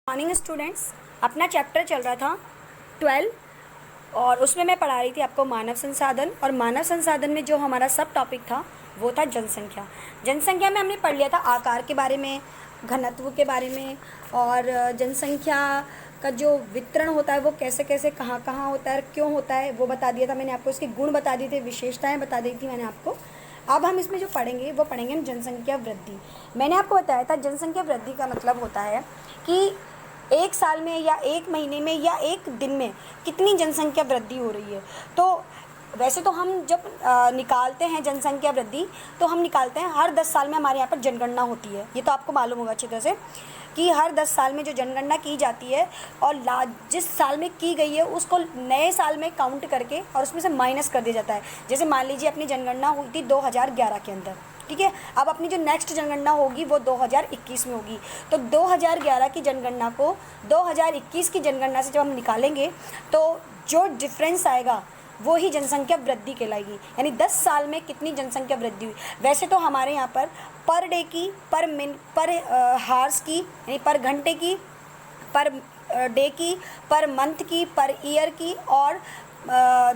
Morning students, अपना chapter चल रहा था 12 और उसमें मैं पढ़ा रही थी आपको मानव संसाधन। और मानव संसाधन में जो हमारा सब टॉपिक था वो था जनसंख्या। जनसंख्या में हमने पढ़ लिया था आकार के बारे में, घनत्व के बारे में, और जनसंख्या का जो वितरण होता है वो कैसे कैसे कहाँ कहाँ होता है, क्यों होता है, वो बता दिया था मैंने आपको। इसके गुण बता दिए थे, विशेषताएँ बता दी थी मैंने आपको। अब हम इसमें जो पढ़ेंगे वो पढ़ेंगे हम जनसंख्या वृद्धि। मैंने आपको बताया था जनसंख्या वृद्धि का मतलब होता है कि एक साल में या एक महीने में या एक दिन में कितनी जनसंख्या वृद्धि हो रही है। तो वैसे तो हम जब निकालते हैं जनसंख्या वृद्धि तो हम निकालते हैं हर 10 साल में हमारे यहाँ पर जनगणना होती है। ये तो आपको मालूम होगा अच्छी तरह से कि हर 10 साल में जो जनगणना की जाती है और जिस साल में की गई है उसको नए साल में काउंट करके और उसमें से माइनस कर दिया जाता है। जैसे मान लीजिए अपनी जनगणना हुई थी 2011 के अंदर, ठीक है। अब अपनी जो नेक्स्ट जनगणना होगी वो 2021 में होगी। तो 2011 की जनगणना को 2021 की जनगणना से जब हम निकालेंगे तो जो डिफरेंस आएगा वो ही जनसंख्या वृद्धि कहलाएगी। यानी 10 साल में कितनी जनसंख्या वृद्धि हुई। वैसे तो हमारे यहाँ पर डे की, पर हार्स की, यानी पर घंटे की, पर डे की, पर मंथ की, पर ईयर की और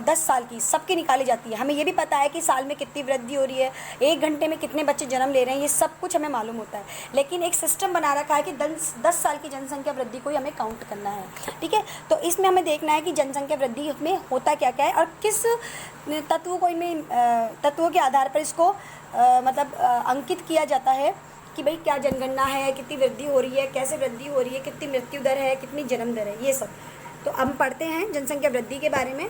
10 साल की सबकी निकाली जाती है। हमें ये भी पता है कि साल में कितनी वृद्धि हो रही है, एक घंटे में कितने बच्चे जन्म ले रहे हैं, ये सब कुछ हमें मालूम होता है। लेकिन एक सिस्टम बना रखा है कि 10 साल की जनसंख्या वृद्धि को ही हमें काउंट करना है, ठीक है। तो इसमें हमें देखना है कि जनसंख्या वृद्धि में होता क्या क्या है और किस तत्वों को इनमें तत्वों के आधार पर इसको अंकित किया जाता है कि भाई क्या जनगणना है, कितनी वृद्धि हो रही है, कैसे वृद्धि हो रही है, कितनी मृत्यु दर है, कितनी जन्म दर है, ये सब। तो हम पढ़ते हैं जनसंख्या वृद्धि के बारे में।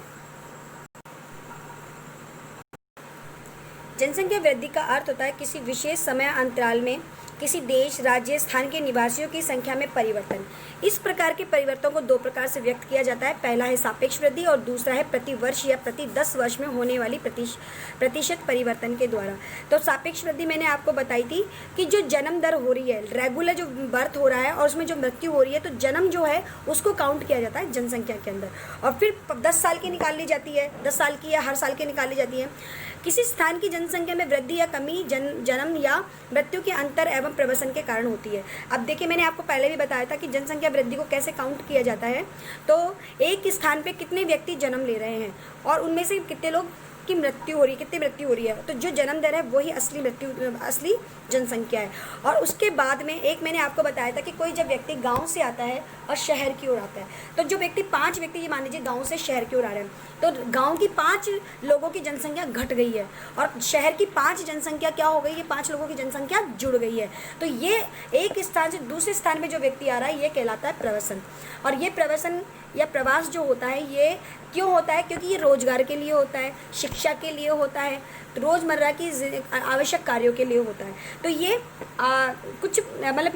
जनसंख्या वृद्धि का अर्थ होता है किसी विशेष समय अंतराल में किसी देश, राज्य, स्थान के निवासियों की संख्या में परिवर्तन। इस प्रकार के परिवर्तन को दो प्रकार से व्यक्त किया जाता है। पहला है सापेक्ष वृद्धि और दूसरा है प्रति वर्ष या प्रति 10 वर्ष में होने वाली प्रतिशत परिवर्तन के द्वारा। तो सापेक्ष वृद्धि मैंने आपको बताई थी कि जो जन्म दर हो रही है, रेगुलर जो बर्थ हो रहा है और उसमें जो मृत्यु हो रही है, तो जन्म जो है उसको काउंट किया जाता है जनसंख्या के अंदर। और फिर 10 साल की निकाल ली जाती है, 10 साल की या हर साल की निकाली जाती है। किसी स्थान की जनसंख्या में वृद्धि या कमी जन्म या मृत्यु के अंतर एवं प्रवसन के कारण होती है। अब देखिए, मैंने आपको पहले भी बताया था कि जनसंख्या वृद्धि को कैसे काउंट किया जाता है। तो एक स्थान पे कितने व्यक्ति जन्म ले रहे हैं और उनमें से कितने लोग की मृत्यु हो रही है, कितनी मृत्यु हो रही है, तो जो जन्म दर है वही असली जनसंख्या है। और उसके बाद में एक मैंने आपको बताया था कि कोई जब व्यक्ति गांव से आता है और शहर की ओर आता है, तो जो व्यक्ति 5 व्यक्ति, ये मान लीजिए गांव से शहर की ओर आ रहे हैं, तो गांव की 5 लोगों की जनसंख्या घट गई है और शहर की 5 जनसंख्या क्या हो गई है, 5 लोगों की जनसंख्या जुड़ गई है। तो ये एक स्थान से दूसरे स्थान में जो व्यक्ति आ रहा है ये कहलाता है प्रवसन। और ये प्रवसन या प्रवास जो होता है ये क्यों होता है? क्योंकि ये रोजगार के लिए होता है, शिक्षा के लिए होता है, रोज़मर्रा की आवश्यक कार्यों के लिए होता है। तो ये कुछ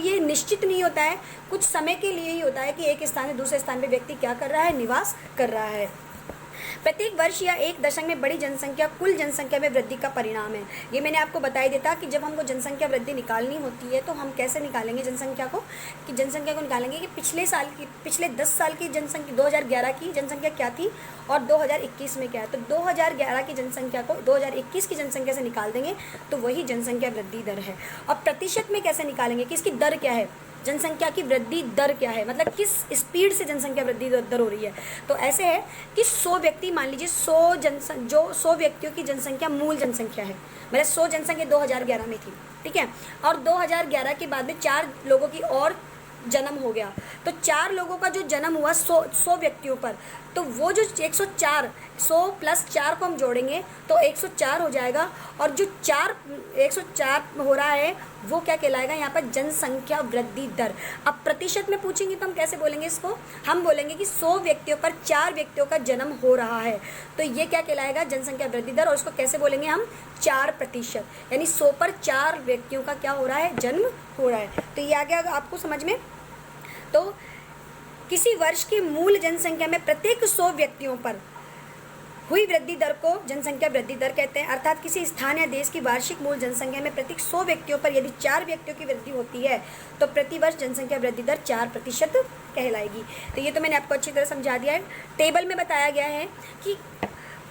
ये निश्चित नहीं होता है, कुछ समय के लिए ही होता है कि एक स्थान से दूसरे स्थान पे व्यक्ति क्या कर रहा है, निवास कर रहा है। प्रत्येक वर्ष या एक दशक में बड़ी जनसंख्या कुल जनसंख्या में वृद्धि का परिणाम है। ये मैंने आपको बताई देता कि जब हमको जनसंख्या वृद्धि निकालनी होती है तो हम कैसे निकालेंगे जनसंख्या को, कि जनसंख्या को निकालेंगे कि पिछले 10 साल की जनसंख्या 2011 की जनसंख्या क्या थी और 2021 में क्या है। तो 2011 की जनसंख्या को 2021 की जनसंख्या से निकाल देंगे तो वही जनसंख्या वृद्धि दर है। और प्रतिशत में कैसे निकालेंगे कि इसकी दर क्या है, जनसंख्या की वृद्धि दर क्या है, मतलब किस स्पीड से जनसंख्या वृद्धि दर हो रही है। तो ऐसे है कि 100 व्यक्ति, मान लीजिए 100 व्यक्तियों की जनसंख्या मूल जनसंख्या है, मतलब 100 जनसंख्या 2011 में थी, ठीक है। और 2011 के बाद में 4 लोगों की और जन्म हो गया, तो 4 लोगों का जो जन्म हुआ 100 व्यक्तियों पर, तो वो जो 104, 100 प्लस 4 को हम जोड़ेंगे तो 104 हो जाएगा। और जो 104 हो रहा है वो क्या कहलाएगा यहाँ पर, जनसंख्या वृद्धि दर। अब प्रतिशत में पूछेंगे तो हम कैसे बोलेंगे इसको, हम बोलेंगे कि 100 व्यक्तियों पर 4 व्यक्तियों का जन्म हो रहा है, तो ये क्या कहलाएगा, जनसंख्या वृद्धि दर। और इसको कैसे बोलेंगे हम, 4%, यानी 100 पर 4 व्यक्तियों का क्या हो रहा है, जन्म हो रहा है। तो ये आ गया आपको समझ में। तो किसी वर्ष की मूल जनसंख्या में प्रत्येक 100 व्यक्तियों पर हुई वृद्धि दर को जनसंख्या वृद्धि दर कहते हैं। अर्थात किसी स्थान या देश की वार्षिक मूल जनसंख्या में प्रत्येक 100 व्यक्तियों पर यदि 4 व्यक्तियों की वृद्धि होती है तो प्रतिवर्ष जनसंख्या वृद्धि दर 4% कहलाएगी। तो ये तो मैंने आपको अच्छी तरह समझा दिया है। टेबल में बताया गया है कि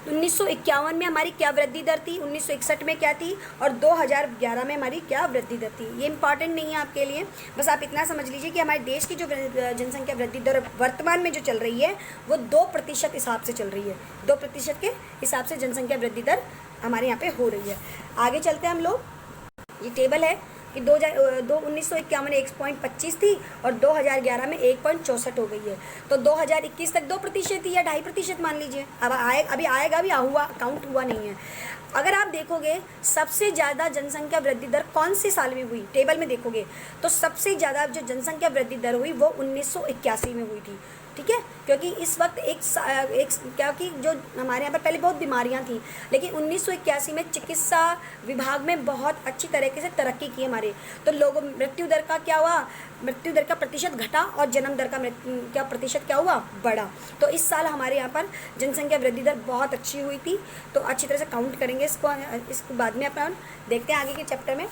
1951 में हमारी क्या वृद्धि दर थी, 1961 में क्या थी, और 2011 में हमारी क्या वृद्धि दर थी। ये इंपॉर्टेंट नहीं है आपके लिए, बस आप इतना समझ लीजिए कि हमारे देश की जो जनसंख्या वृद्धि दर वर्तमान में जो चल रही है वो 2% हिसाब से चल रही है। 2% के हिसाब से जनसंख्या वृद्धि दर हमारे यहाँ पे हो रही है। आगे चलते हैं हम लोग। ये टेबल है कि 1951 में 1.25 थी और 2011 में 1.64 हो गई है। तो 2021 तक 2% थी या 2.5% मान लीजिए। अब अभी आएगा भी हुआ, काउंट हुआ नहीं है। अगर आप देखोगे सबसे ज़्यादा जनसंख्या वृद्धि दर कौन से साल में हुई, टेबल में देखोगे तो सबसे ज़्यादा जो जनसंख्या वृद्धि दर हुई वो 1981 में हुई थी। ठीक है, क्योंकि इस वक्त क्योंकि जो हमारे यहाँ पर पहले बहुत बीमारियाँ थी, लेकिन 1981 में चिकित्सा विभाग में बहुत अच्छी तरीके से तरक्की की हमारे, तो लोगों मृत्यु दर का क्या हुआ, मृत्यु दर का प्रतिशत घटा और जन्म दर का क्या प्रतिशत क्या हुआ, बढ़ा। तो इस साल हमारे यहाँ पर जनसंख्या वृद्धि दर बहुत अच्छी हुई थी। तो अच्छी तरह से काउंट करेंगे इसको बाद में अपन देखते हैं आगे के चैप्टर में।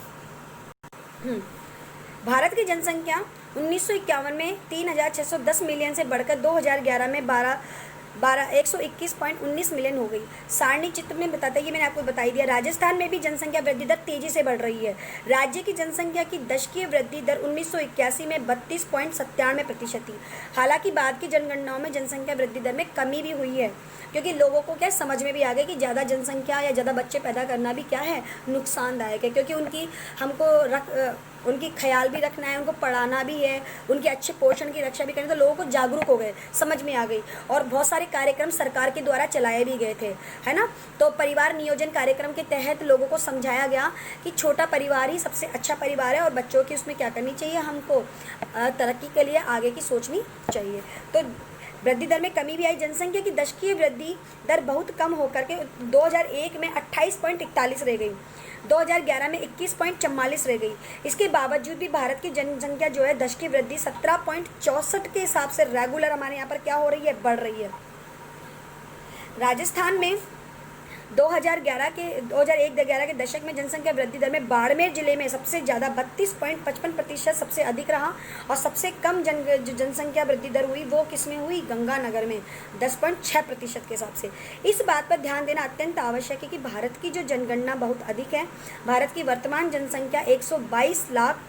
भारत की जनसंख्या 1951 में 3,610 मिलियन से बढ़कर 2011 में 121.19 मिलियन हो गई। सारणी चित्र में बताता है, ये मैंने आपको बता दिया। राजस्थान में भी जनसंख्या वृद्धि दर तेजी से बढ़ रही है। राज्य की जनसंख्या की दशकीय वृद्धि दर 1981 में 32.97% थी। हालांकि बाद की जनगणनाओं में जनसंख्या वृद्धि दर में कमी भी हुई है, क्योंकि लोगों को क्या समझ में भी आ गया कि ज़्यादा जनसंख्या या ज़्यादा बच्चे पैदा करना भी क्या है, नुकसानदायक है। क्योंकि उनकी ख्याल भी रखना है, उनको पढ़ाना भी है, उनके अच्छे पोषण की रक्षा भी करनी। तो लोगों को जागरूक हो गए, समझ में आ गई, और बहुत सारे कार्यक्रम सरकार के द्वारा चलाए भी गए थे, है ना। तो परिवार नियोजन कार्यक्रम के तहत लोगों को समझाया गया कि छोटा परिवार ही सबसे अच्छा परिवार है और बच्चों की उसमें क्या करनी चाहिए, हमको तरक्की के लिए आगे की सोचनी चाहिए। तो वृद्धि दर में कमी भी आई। जनसंख्या की दशकीय वृद्धि दर बहुत कम होकर के 2001 में 28.41 रह गई, 2011 में 21.44 रह गई। इसके बावजूद भी भारत की जनसंख्या जो है दशकीय वृद्धि 17.64 के हिसाब से रेगुलर हमारे यहाँ पर क्या हो रही है, बढ़ रही है। राजस्थान में 2001-11 के दशक में जनसंख्या वृद्धि दर में बाड़मेर जिले में सबसे ज़्यादा 32.55% सबसे अधिक रहा, और सबसे कम जनसंख्या वृद्धि दर हुई वो किसमें हुई, गंगानगर में 10.6% के हिसाब से। इस बात पर ध्यान देना अत्यंत आवश्यक है कि भारत की जो जनगणना बहुत अधिक है। भारत की वर्तमान जनसंख्या 122 लाख,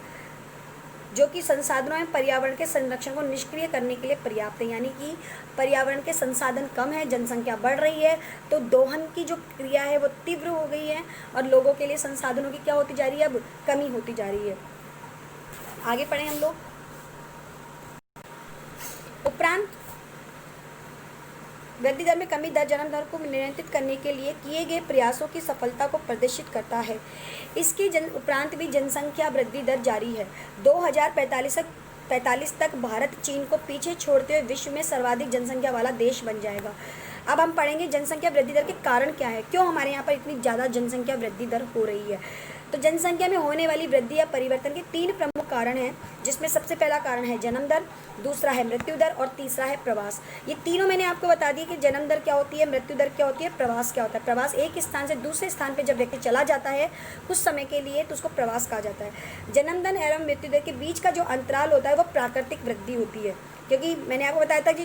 जो कि संसाधनों में पर्यावरण के संरक्षण को निष्क्रिय करने के लिए पर्याप्त है। यानी कि पर्यावरण के संसाधन कम है, जनसंख्या बढ़ रही है, तो दोहन की जो क्रिया है वो तीव्र हो गई है और लोगों के लिए संसाधनों की क्या होती जा रही है, अब कमी होती जा रही है। आगे पढ़ें हम लोग। उपरांत वृद्धि दर में कमी दर जन्म दर को नियंत्रित करने के लिए किए गए प्रयासों की सफलता को प्रदर्शित करता है। इसके उपरांत भी जनसंख्या वृद्धि दर जारी है। 2045 तक भारत चीन को पीछे छोड़ते हुए विश्व में सर्वाधिक जनसंख्या वाला देश बन जाएगा। अब हम पढ़ेंगे जनसंख्या वृद्धि दर के कारण क्या है, क्यों हमारे यहाँ पर इतनी ज़्यादा जनसंख्या वृद्धि दर हो रही है। तो जनसंख्या में होने वाली वृद्धि या परिवर्तन के 3 प्रमुख कारण हैं, जिसमें सबसे पहला कारण है जन्म दर, दूसरा है मृत्यु दर और तीसरा है प्रवास। ये तीनों मैंने आपको बता दिया कि जन्म दर क्या होती है, मृत्यु दर क्या होती है, प्रवास क्या होता है। प्रवास एक स्थान से दूसरे स्थान पर जब व्यक्ति चला जाता है कुछ समय के लिए तो उसको प्रवास कहा जाता है। जन्म दर एवं मृत्यु दर के बीच का जो अंतराल होता है वो प्राकृतिक वृद्धि होती है, क्योंकि मैंने आपको बताया था कि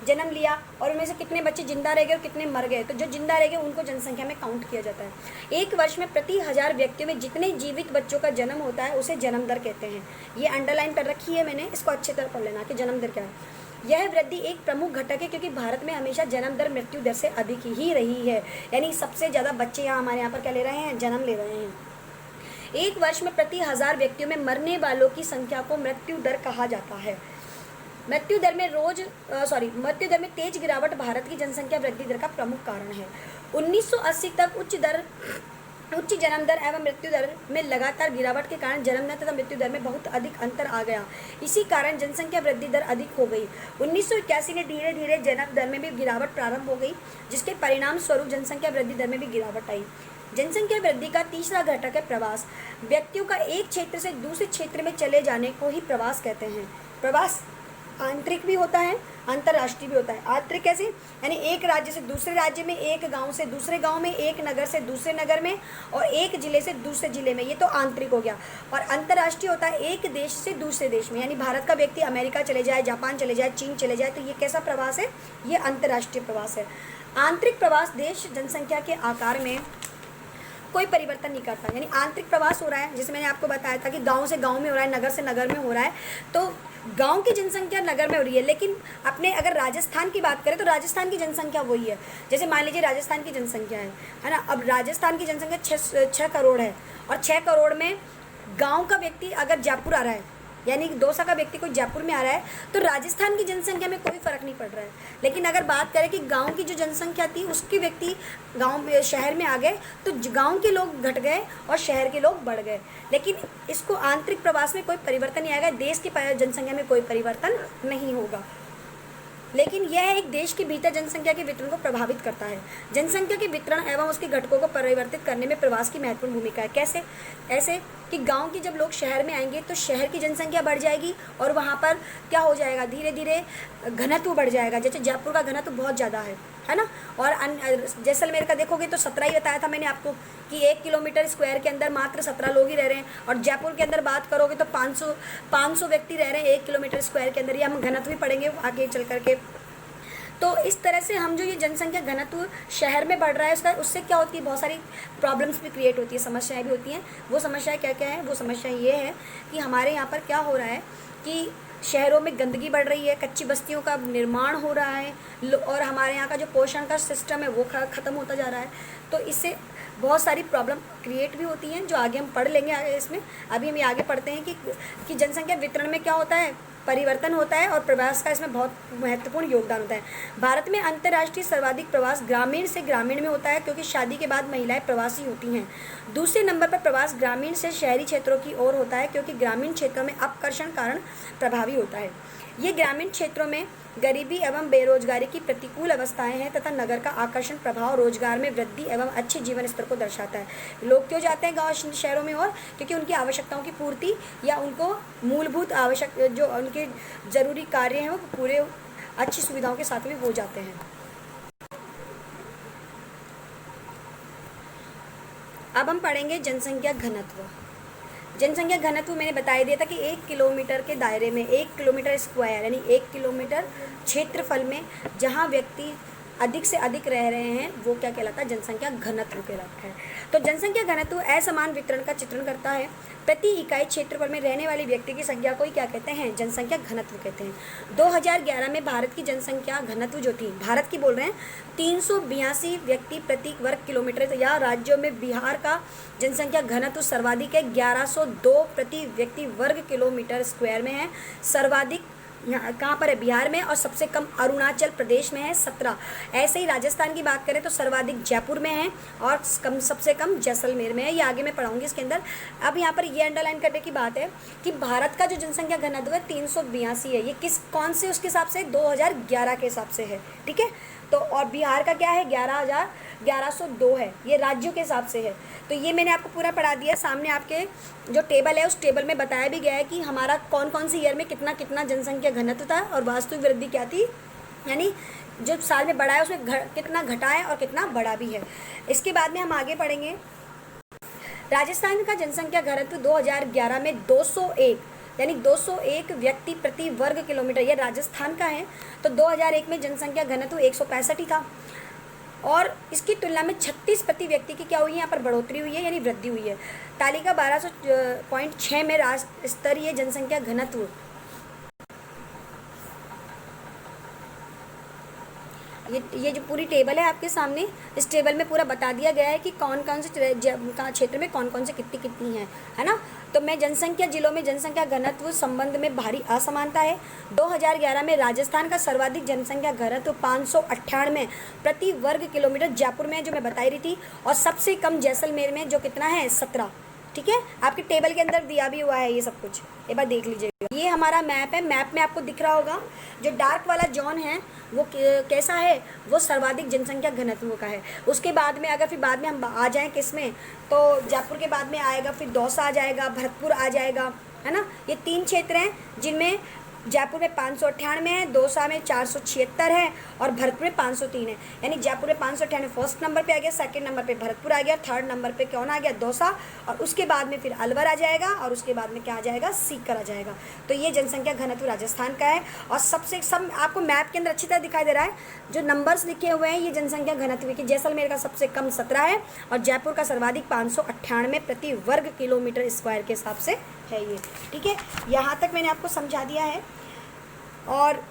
जन्म लिया और उनमें से कितने बच्चे जिंदा रह गए और कितने मर गए, तो जो जिंदा रह गए उनको जनसंख्या में काउंट किया जाता है। एक वर्ष में प्रति 1000 व्यक्तियों में जितने जीवित बच्चों का जन्म होता है उसे जन्म दर कहते हैं। ये अंडरलाइन कर रखी है मैंने, इसको अच्छी तरह पढ़ लेना कि जन्म दर क्या है। यह वृद्धि एक प्रमुख घटक है, क्योंकि भारत में हमेशा जन्म दर मृत्यु दर से अधिक ही रही है। यानी सबसे ज़्यादा बच्चे यहाँ हमारे यहाँ पर क्या ले रहे हैं, जन्म ले रहे हैं। एक वर्ष में प्रति 1000 व्यक्तियों में मरने वालों की संख्या को मृत्यु दर कहा जाता है। मृत्यु दर में तेज गिरावट भारत की जनसंख्या वृद्धि दर का प्रमुख कारण है। 1980 तक उच्च जन्म दर एवं मृत्यु दर में लगातार गिरावट के कारण जन्म दर तथा मृत्यु दर में बहुत अधिक अंतर आ गया। इसी कारण जनसंख्या वृद्धि दर अधिक हो गई। 1981 में धीरे धीरे जन्म दर में भी गिरावट प्रारंभ हो गई, जिसके परिणाम स्वरूप जनसंख्या वृद्धि दर में भी गिरावट आई। जनसंख्या वृद्धि का तीसरा घटक है प्रवास। व्यक्तियों का एक क्षेत्र से दूसरे क्षेत्र में चले जाने को ही प्रवास कहते हैं। प्रवास आंतरिक भी होता है, अंतर्राष्ट्रीय भी होता है। आंतरिक कैसे, यानी एक राज्य से दूसरे राज्य में, एक गांव से दूसरे गांव में, एक नगर से दूसरे नगर में, और एक जिले से दूसरे जिले में, ये तो आंतरिक हो गया। और अंतर्राष्ट्रीय होता है एक देश से दूसरे देश में, यानी भारत का व्यक्ति अमेरिका चले जाए, जापान चले जाए, चीन चले जाए, तो ये कैसा प्रवास है, ये अंतर्राष्ट्रीय प्रवास है। आंतरिक प्रवास देश जनसंख्या के आकार में कोई परिवर्तन नहीं करता, यानी आंतरिक प्रवास हो रहा है, जैसे मैंने आपको बताया था कि गांव से गांव में हो रहा है, नगर से नगर में हो रहा है, तो गांव की जनसंख्या नगर में हो रही है, लेकिन अपने अगर राजस्थान की बात करें तो राजस्थान की जनसंख्या वही है। जैसे मान लीजिए राजस्थान की जनसंख्या है ना, अब राजस्थान की जनसंख्या 6 करोड़ है, और 6 करोड़ में गाँव का व्यक्ति अगर जयपुर आ रहा है, यानी दौसा का व्यक्ति कोई जयपुर में आ रहा है, तो राजस्थान की जनसंख्या में कोई फ़र्क नहीं पड़ रहा है। लेकिन अगर बात करें कि गांव की जो जनसंख्या थी उसके व्यक्ति गांव में शहर में आ गए, तो गांव के लोग घट गए और शहर के लोग बढ़ गए, लेकिन इसको आंतरिक प्रवास में कोई परिवर्तन नहीं आएगा, देश की जनसंख्या में कोई परिवर्तन नहीं होगा। लेकिन यह एक देश के भीतर जनसंख्या के वितरण को प्रभावित करता है। जनसंख्या के वितरण एवं उसके घटकों को परिवर्तित करने में प्रवास की महत्वपूर्ण भूमिका है। कैसे? ऐसे कि गांव के जब लोग शहर में आएंगे तो शहर की जनसंख्या बढ़ जाएगी, और वहाँ पर क्या हो जाएगा, धीरे धीरे घनत्व बढ़ जाएगा। जैसे जयपुर का घनत्व बहुत ज़्यादा है ना, और जैसलमेर का देखोगे तो 17 ही बताया था मैंने आपको कि 1 किलोमीटर स्क्वायर के अंदर मात्र 17 लोग ही रह रहे हैं, और जयपुर के अंदर बात करोगे तो 500 व्यक्ति रह रहे हैं 1 किलोमीटर स्क्वायर के अंदर। ये हम घनत्व भी पढ़ेंगे आगे चल करके। तो इस तरह से हम जो ये जनसंख्या घनत्व शहर में बढ़ रहा है उससे क्या होती है, बहुत सारी प्रॉब्लम्स भी क्रिएट होती है, समस्याएं भी होती हैं। वो समस्याएं क्या क्या है? वो समस्या ये है कि हमारे यहाँ पर क्या हो रहा है कि शहरों में गंदगी बढ़ रही है, कच्ची बस्तियों का निर्माण हो रहा है, और हमारे यहाँ का जो पोषण का सिस्टम है वो ख़त्म होता जा रहा है। तो इससे बहुत सारी प्रॉब्लम क्रिएट भी होती हैं, जो आगे हम पढ़ लेंगे आगे इसमें। अभी हम आगे पढ़ते हैं कि जनसंख्या वितरण में क्या होता है, परिवर्तन होता है, और प्रवास का इसमें बहुत महत्वपूर्ण योगदान होता है। भारत में अंतर्राष्ट्रीय सर्वाधिक प्रवास ग्रामीण से ग्रामीण में होता है, क्योंकि शादी के बाद महिलाएं प्रवासी होती हैं। दूसरे नंबर पर प्रवास ग्रामीण से शहरी क्षेत्रों की ओर होता है, क्योंकि ग्रामीण क्षेत्रों में अपकर्षण कारण प्रभावी होता है। ये ग्रामीण क्षेत्रों में गरीबी एवं बेरोजगारी की प्रतिकूल अवस्थाएं हैं, तथा नगर का आकर्षण प्रभाव रोजगार में वृद्धि एवं अच्छे जीवन स्तर को दर्शाता है। लोग क्यों जाते हैं गांव शहरों में? और क्योंकि उनकी आवश्यकताओं की पूर्ति या उनको मूलभूत आवश्यक जो उनके ज़रूरी कार्य हैं वो पूरे अच्छी सुविधाओं के साथ में हो जाते हैं। अब हम पढ़ेंगे जनसंख्या घनत्व। जनसंख्या घनत्व मैंने बता दिया था कि 1 किलोमीटर के दायरे में, 1 किलोमीटर स्क्वायर यानी 1 किलोमीटर क्षेत्रफल में जहाँ व्यक्ति अधिक से अधिक रह रहे हैं वो क्या कहलाता है? जनसंख्या घनत्व कहलाता है। तो जनसंख्या घनत्व असमान वितरण का चित्रण करता है। प्रति इकाई क्षेत्रफल में रहने वाले व्यक्ति की संख्या को क्या कहते हैं? जनसंख्या घनत्व कहते हैं। 2011 में भारत की जनसंख्या घनत्व जो थी, भारत की बोल रहे हैं, 382 व्यक्ति प्रति वर्ग किलोमीटर, या राज्यों में बिहार का जनसंख्या घनत्व सर्वाधिक है, 1102 प्रति व्यक्ति वर्ग किलोमीटर स्क्वायर में है। सर्वाधिक यहाँ कहाँ पर है? बिहार में। और सबसे कम अरुणाचल प्रदेश में है, 17। ऐसे ही राजस्थान की बात करें तो सर्वाधिक जयपुर में है, और सबसे कम जैसलमेर में है। ये आगे मैं पढ़ाऊंगी इसके अंदर। अब यहाँ पर ये अंडरलाइन करने की बात है कि भारत का जो जनसंख्या घनत्व है 382 है। ये कौन से उसके हिसाब से? 2011 के हिसाब से है, ठीक है। तो और बिहार का क्या है? 1102 है, ये राज्यों के हिसाब से है। तो ये मैंने आपको पूरा पढ़ा दिया। सामने आपके जो टेबल है उस टेबल में बताया भी गया है कि हमारा कौन कौन सी ईयर में कितना कितना जनसंख्या घनत्व था और वास्तविक वृद्धि क्या थी, यानी जो साल में बढ़ा है उसमें कितना घटा है और कितना बढ़ा भी है। इसके बाद में हम आगे पढ़ेंगे। राजस्थान का जनसंख्या घनत्व 2011 में 201 यानी 201 व्यक्ति प्रति वर्ग किलोमीटर, यह राजस्थान का है। तो 2001 में जनसंख्या घनत्व 165 ही था, और इसकी तुलना में 36 प्रति व्यक्ति की क्या हुई है? यहाँ पर बढ़ोतरी हुई है, यानी वृद्धि हुई है। तालिका 1200.6 में राष्ट्र स्तरीय जनसंख्या घनत्व ये जो पूरी टेबल है आपके सामने, इस टेबल में पूरा बता दिया गया है कि कौन कौन से क्षेत्र में कौन कौन से कितनी है ना। तो मैं जनसंख्या जिलों में जनसंख्या घनत्व संबंध में भारी असमानता है। 2011 में राजस्थान का सर्वाधिक जनसंख्या घनत्व 598 प्रति वर्ग किलोमीटर जयपुर में, जो मैं बता रही थी, और सबसे कम जैसलमेर में, जो कितना है? 17। ठीक है, आपके टेबल के अंदर दिया भी हुआ है ये सब कुछ, एक बार देख लीजिएगा। ये हमारा मैप है। मैप में आपको दिख रहा होगा जो डार्क वाला जोन है वो कैसा है? वो सर्वाधिक जनसंख्या घनत्व का है। उसके बाद में अगर फिर बाद में हम आ जाएं किस में, तो जयपुर के बाद में आएगा फिर दौसा आ जाएगा, भरतपुर आ जाएगा, है ना। ये 3 क्षेत्र हैं जिनमें जयपुर में 598 है, दौसा में 476 है और भरतपुर में 503 है। यानी जयपुर में 598 फर्स्ट नंबर पे आ गया, सेकंड नंबर पे भरतपुर आ गया, थर्ड नंबर पे कौन आ गया, दौसा, और उसके बाद में फिर अलवर आ जाएगा और उसके बाद में क्या आ जाएगा, सीकर आ जाएगा। तो ये जनसंख्या घनत्व राजस्थान का है। और सबसे सब आपको मैप के अंदर अच्छी तरह दिखाई दे रहा है, जो नंबर्स लिखे हुए हैं ये जनसंख्या घनत्व की। जैसलमेर का सबसे कम 17 है और जयपुर का सर्वाधिक 598 प्रति वर्ग किलोमीटर स्क्वायर के हिसाब से है ये। ठीक है, यहाँ तक मैंने आपको समझा दिया है। और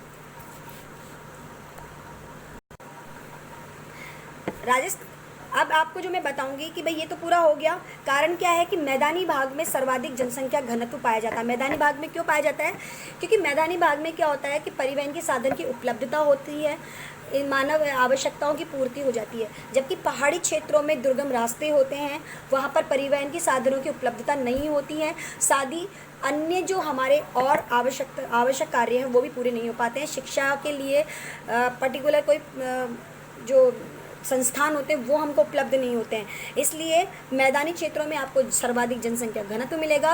राजस्थान, अब आपको जो मैं बताऊंगी कि भाई ये तो पूरा हो गया। कारण क्या है कि मैदानी भाग में सर्वाधिक जनसंख्या घनत्व पाया जाता है। मैदानी भाग में क्यों पाया जाता है, क्योंकि मैदानी भाग में क्या होता है कि परिवहन के साधन की उपलब्धता होती है, मानव आवश्यकताओं की पूर्ति हो जाती है। जबकि पहाड़ी क्षेत्रों में दुर्गम रास्ते होते हैं, वहाँ पर परिवहन के साधनों की उपलब्धता नहीं होती है। सादी अन्य जो हमारे और आवश्यक कार्य हैं वो भी पूरे नहीं हो पाते हैं। शिक्षा के लिए पर्टिकुलर कोई जो संस्थान होते हैं वो हमको उपलब्ध नहीं होते हैं। इसलिए मैदानी क्षेत्रों में आपको सर्वाधिक जनसंख्या घनत्व मिलेगा,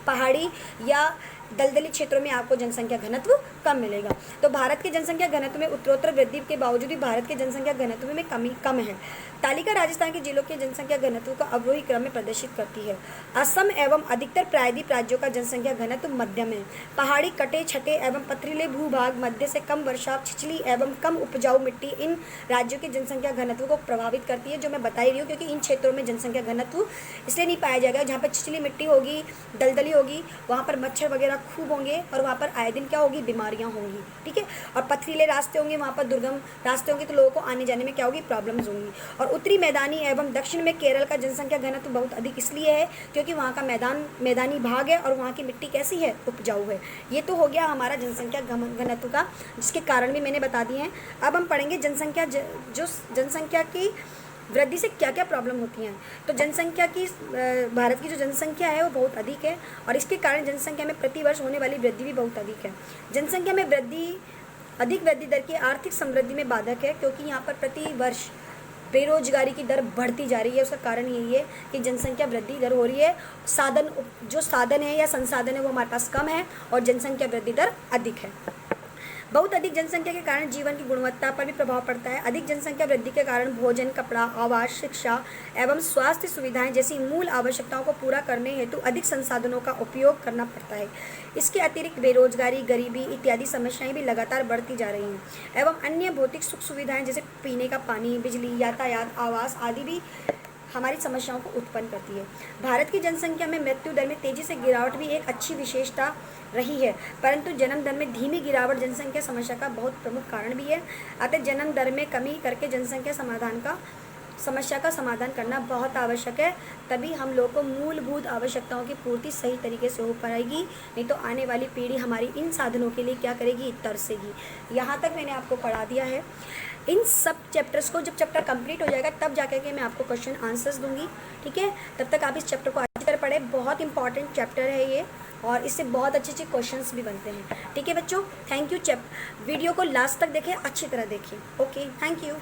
पहाड़ी या दलदली क्षेत्रों में आपको जनसंख्या घनत्व कम मिलेगा। तो भारत के जनसंख्या घनत्व में उत्तरोत्तर वृद्धि के बावजूद भी भारत के जनसंख्या घनत्व में कमी कम है। तालिका राजस्थान के जिलों के जनसंख्या घनत्व का अवरोही क्रम में प्रदर्शित करती है। असम एवं अधिकतर प्रायद्वीप राज्यों का जनसंख्या घनत्व मध्यम है। पहाड़ी, कटे छठे एवं पथरीले भूभाग, मध्य से कम वर्षा, छिछली एवं कम उपजाऊ मिट्टी इन राज्यों की जनसंख्या घनत्व को प्रभावित करती है, जो मैं बता ही रही हूँ। क्योंकि इन क्षेत्रों में जनसंख्या घनत्व इसलिए नहीं पाया जाएगा, जहाँ पर छिछली मिट्टी होगी, दलदली होगी, वहाँ पर मच्छर वगैरह खूब होंगे और वहाँ पर आए दिन क्या होगी, बीमारियाँ होंगी। ठीक है, और पथरीले रास्ते होंगे, वहाँ पर दुर्गम रास्ते होंगे, तो लोगों को आने जाने में क्या होगी, प्रॉब्लम्स होंगी। और उत्तरी मैदानी एवं दक्षिण में केरल का जनसंख्या घनत्व बहुत अधिक इसलिए है क्योंकि वहाँ का मैदानी भाग है और वहाँ की मिट्टी कैसी है, उपजाऊ है। ये तो हो गया हमारा जनसंख्या घनत्व का, जिसके कारण भी मैंने बता दिए हैं। अब हम पढ़ेंगे जनसंख्या, जो जनसंख्या की वृद्धि से क्या क्या प्रॉब्लम होती हैं। तो जनसंख्या की, भारत की जो जनसंख्या है वो बहुत अधिक है और इसके कारण जनसंख्या में प्रतिवर्ष होने वाली वृद्धि भी बहुत अधिक है। जनसंख्या में अधिक वृद्धि दर की आर्थिक समृद्धि में बाधक है, क्योंकि यहाँ पर प्रति वर्ष बेरोजगारी की दर बढ़ती जा रही है। उसका कारण यही है कि जनसंख्या वृद्धि दर हो रही है, जो साधन है या संसाधन है वो हमारे पास कम है और जनसंख्या वृद्धि दर अधिक है। बहुत अधिक जनसंख्या के कारण जीवन की गुणवत्ता पर भी प्रभाव पड़ता है। अधिक जनसंख्या वृद्धि के कारण भोजन, कपड़ा, आवास, शिक्षा एवं स्वास्थ्य सुविधाएं जैसी मूल आवश्यकताओं को पूरा करने हेतु अधिक संसाधनों का उपयोग करना पड़ता है। इसके अतिरिक्त बेरोजगारी, गरीबी इत्यादि समस्याएं भी लगातार बढ़ती जा रही हैं एवं अन्य भौतिक सुख सुविधाएं जैसे पीने का पानी, बिजली, यातायात, आवास आदि भी हमारी समस्याओं को उत्पन्न करती है। भारत की जनसंख्या में मृत्यु दर में तेजी से गिरावट भी एक अच्छी विशेषता रही है, परंतु जन्म दर में धीमी गिरावट जनसंख्या समस्या का बहुत प्रमुख कारण भी है। अतः जन्म दर में कमी करके जनसंख्या समस्या का समाधान करना बहुत आवश्यक है, तभी हम लोग को मूलभूत आवश्यकताओं की पूर्ति सही तरीके से हो पाएगी। नहीं तो आने वाली पीढ़ी हमारी इन साधनों के लिए क्या करेगी, तरसेगी। यहाँ तक मैंने आपको पढ़ा दिया है। इन सब चैप्टर्स को, जब चैप्टर कंप्लीट हो जाएगा तब जाकर के मैं आपको क्वेश्चन आंसर्स दूंगी। ठीक है, तब तक आप इस चैप्टर को अच्छी तरह पढ़ें। बहुत इंपॉर्टेंट चैप्टर है ये और इससे बहुत अच्छे अच्छे क्वेश्चंस भी बनते हैं। ठीक है बच्चों, थैंक यू। वीडियो को लास्ट तक देखें, अच्छी तरह देखें। Okay, thank you.